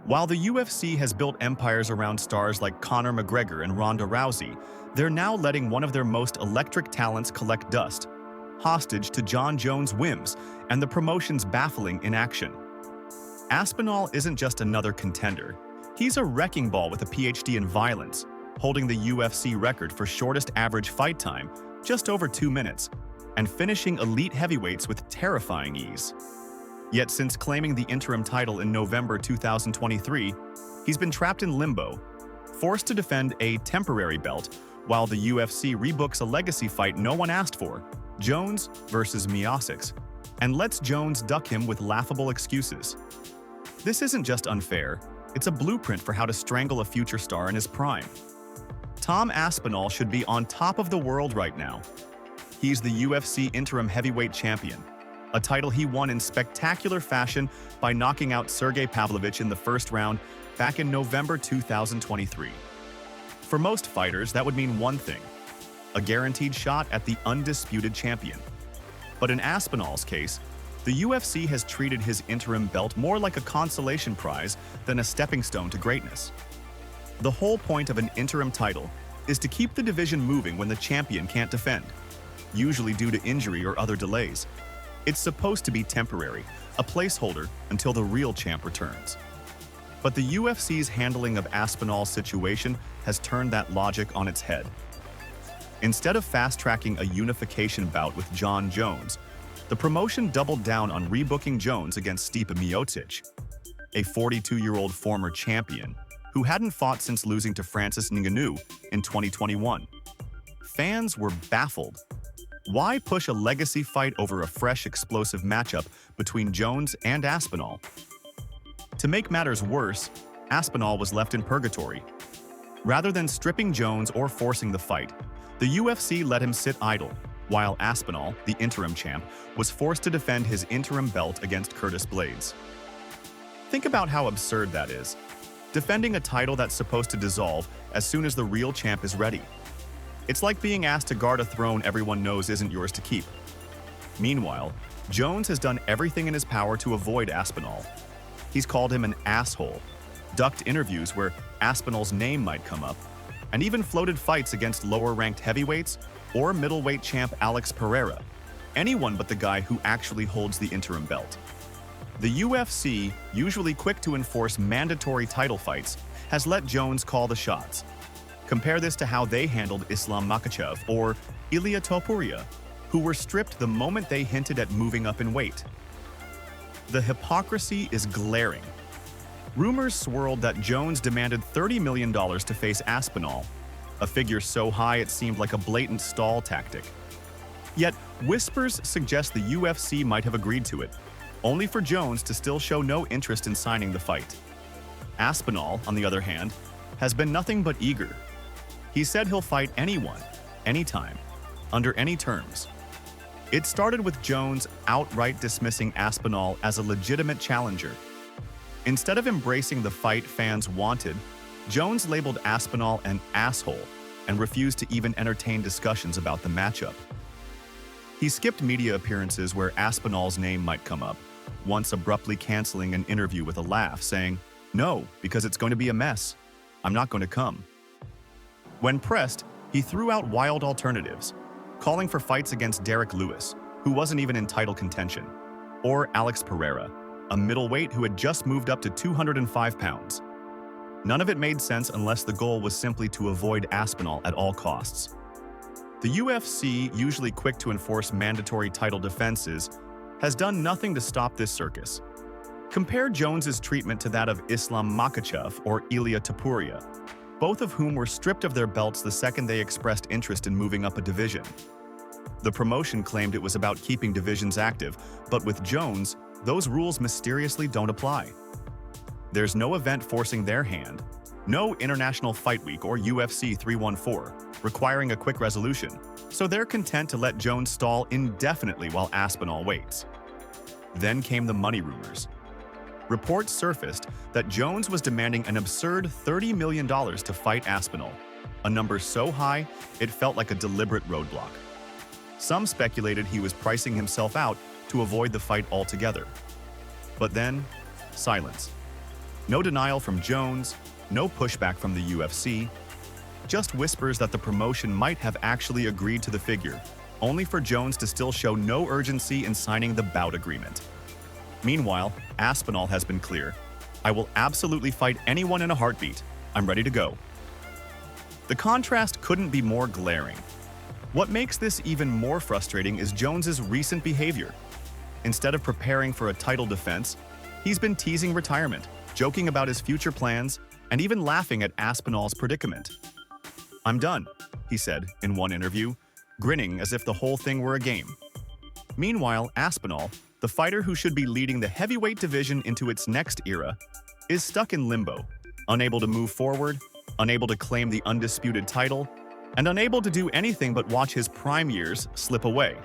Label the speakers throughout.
Speaker 1: While the UFC has built empires around stars like Conor McGregor and Ronda Rousey, they're now letting one of their most electric talents collect dust, hostage to Jon Jones' whims and the promotion's baffling inaction. Aspinall isn't just another contender. He's a wrecking ball with a PhD in violence, holding the UFC record for shortest average fight time, just over 2 minutes, and finishing elite heavyweights with terrifying ease. Yet since claiming the interim title in November 2023, he's been trapped in limbo, forced to defend a temporary belt while the UFC rebooks a legacy fight no one asked for, Jones versus Miocic, and lets Jones duck him with laughable excuses. This isn't just unfair, it's a blueprint for how to strangle a future star in his prime. Tom Aspinall should be on top of the world right now. He's the UFC interim heavyweight champion, a title he won in spectacular fashion by knocking out Sergey Pavlovich in the first round back in November 2023. For most fighters, that would mean one thing: a guaranteed shot at the undisputed champion. But in Aspinall's case, the UFC has treated his interim belt more like a consolation prize than a stepping stone to greatness. The whole point of an interim title is to keep the division moving when the champion can't defend, usually due to injury or other delays. It's supposed to be temporary, a placeholder until the real champ returns. But the UFC's handling of Aspinall's situation has turned that logic on its head. Instead of fast-tracking a unification bout with Jon Jones, the promotion doubled down on rebooking Jones against Stipe Miocic, a 42-year-old former champion who hadn't fought since losing to Francis Ngannou in 2021. Fans were baffled. Why push a legacy fight over a fresh, explosive matchup between Jones and Aspinall? To make matters worse, Aspinall was left in purgatory. Rather than stripping Jones or forcing the fight, the UFC let him sit idle, while Aspinall, the interim champ, was forced to defend his interim belt against Curtis Blades. Think about how absurd that is. Defending a title that's supposed to dissolve as soon as the real champ is ready. It's like being asked to guard a throne everyone knows isn't yours to keep. Meanwhile, Jones has done everything in his power to avoid Aspinall. He's called him an asshole, ducked interviews where Aspinall's name might come up, and even floated fights against lower-ranked heavyweights or middleweight champ Alex Pereira, anyone but the guy who actually holds the interim belt. The UFC, usually quick to enforce mandatory title fights, has let Jones call the shots. Compare this to how they handled Islam Makhachev or Ilia Topuria, who were stripped the moment they hinted at moving up in weight. The hypocrisy is glaring. Rumors swirled that Jones demanded $30 million to face Aspinall, a figure so high it seemed like a blatant stall tactic. Yet, whispers suggest the UFC might have agreed to it, only for Jones to still show no interest in signing the fight. Aspinall, on the other hand, has been nothing but eager. He said he'll fight anyone, anytime, under any terms. It started with Jones outright dismissing Aspinall as a legitimate challenger. Instead of embracing the fight fans wanted, Jones labeled Aspinall an asshole and refused to even entertain discussions about the matchup. He skipped media appearances where Aspinall's name might come up, once abruptly canceling an interview with a laugh, saying, "No, because it's going to be a mess. I'm not going to come." When pressed, he threw out wild alternatives, calling for fights against Derek Lewis, who wasn't even in title contention, or Alex Pereira, a middleweight who had just moved up to 205 pounds. None of it made sense unless the goal was simply to avoid Aspinall at all costs. The UFC, usually quick to enforce mandatory title defenses, has done nothing to stop this circus. Compare Jones's treatment to that of Islam Makhachev or Ilia Topuria, both of whom were stripped of their belts the second they expressed interest in moving up a division. The promotion claimed it was about keeping divisions active, but with Jones, those rules mysteriously don't apply. There's no event forcing their hand, no International Fight Week or UFC 314 requiring a quick resolution, so they're content to let Jones stall indefinitely while Aspinall waits. Then came the money rumors. Reports surfaced that Jones was demanding an absurd $30 million to fight Aspinall, a number so high it felt like a deliberate roadblock. Some speculated he was pricing himself out to avoid the fight altogether. But then, silence. No denial from Jones, no pushback from the UFC, just whispers that the promotion might have actually agreed to the figure, only for Jones to still show no urgency in signing the bout agreement. Meanwhile, Aspinall has been clear. "I will absolutely fight anyone in a heartbeat. I'm ready to go." The contrast couldn't be more glaring. What makes this even more frustrating is Jones's recent behavior. Instead of preparing for a title defense, he's been teasing retirement, joking about his future plans, and even laughing at Aspinall's predicament. "I'm done," he said in one interview, grinning as if the whole thing were a game. Meanwhile, Aspinall, the fighter who should be leading the heavyweight division into its next era, is stuck in limbo, unable to move forward, unable to claim the undisputed title, and unable to do anything but watch his prime years slip away.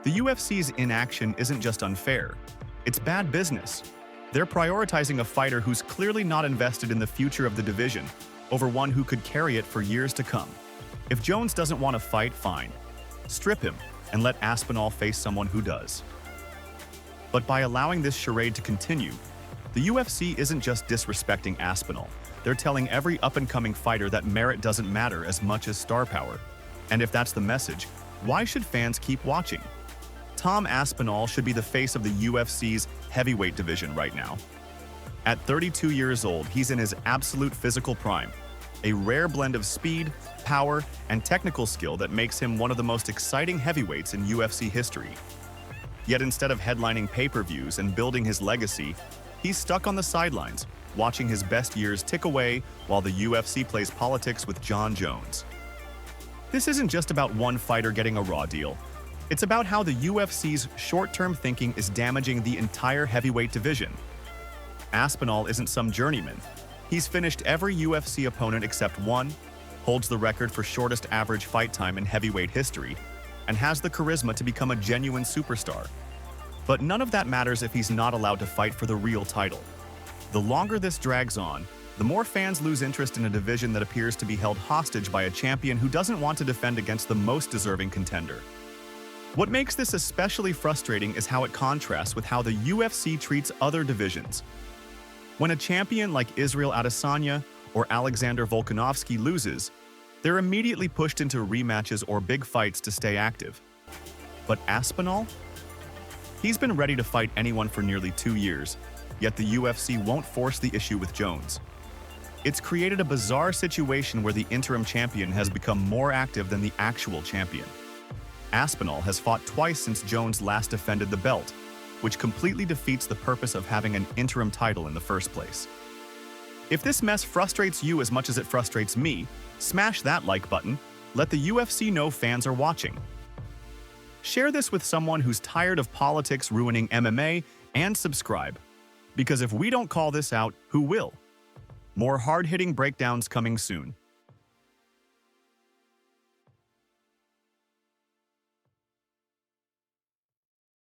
Speaker 1: The UFC's inaction isn't just unfair, it's bad business. They're prioritizing a fighter who's clearly not invested in the future of the division over one who could carry it for years to come. If Jones doesn't want to fight, fine. Strip him and let Aspinall face someone who does. But by allowing this charade to continue, the UFC isn't just disrespecting Aspinall. They're telling every up-and-coming fighter that merit doesn't matter as much as star power. And if that's the message, why should fans keep watching? Tom Aspinall should be the face of the UFC's heavyweight division right now. At 32 years old, he's in his absolute physical prime, a rare blend of speed, power, and technical skill that makes him one of the most exciting heavyweights in UFC history. Yet instead of headlining pay-per-views and building his legacy, he's stuck on the sidelines, watching his best years tick away while the UFC plays politics with Jon Jones. This isn't just about one fighter getting a raw deal. It's about how the UFC's short-term thinking is damaging the entire heavyweight division. Aspinall isn't some journeyman. He's finished every UFC opponent except one, holds the record for shortest average fight time in heavyweight history, and has the charisma to become a genuine superstar. But none of that matters if he's not allowed to fight for the real title. The longer this drags on, the more fans lose interest in a division that appears to be held hostage by a champion who doesn't want to defend against the most deserving contender. What makes this especially frustrating is how it contrasts with how the UFC treats other divisions. When a champion like Israel Adesanya or Alexander Volkanovski loses, they're immediately pushed into rematches or big fights to stay active. But Aspinall? He's been ready to fight anyone for nearly 2 years, yet the UFC won't force the issue with Jones. It's created a bizarre situation where the interim champion has become more active than the actual champion. Aspinall has fought twice since Jones last defended the belt, which completely defeats the purpose of having an interim title in the first place. If this mess frustrates you as much as it frustrates me, smash that like button. Let the UFC know fans are watching. Share this with someone who's tired of politics ruining MMA, and subscribe. Because if we don't call this out, who will? More hard-hitting breakdowns coming soon.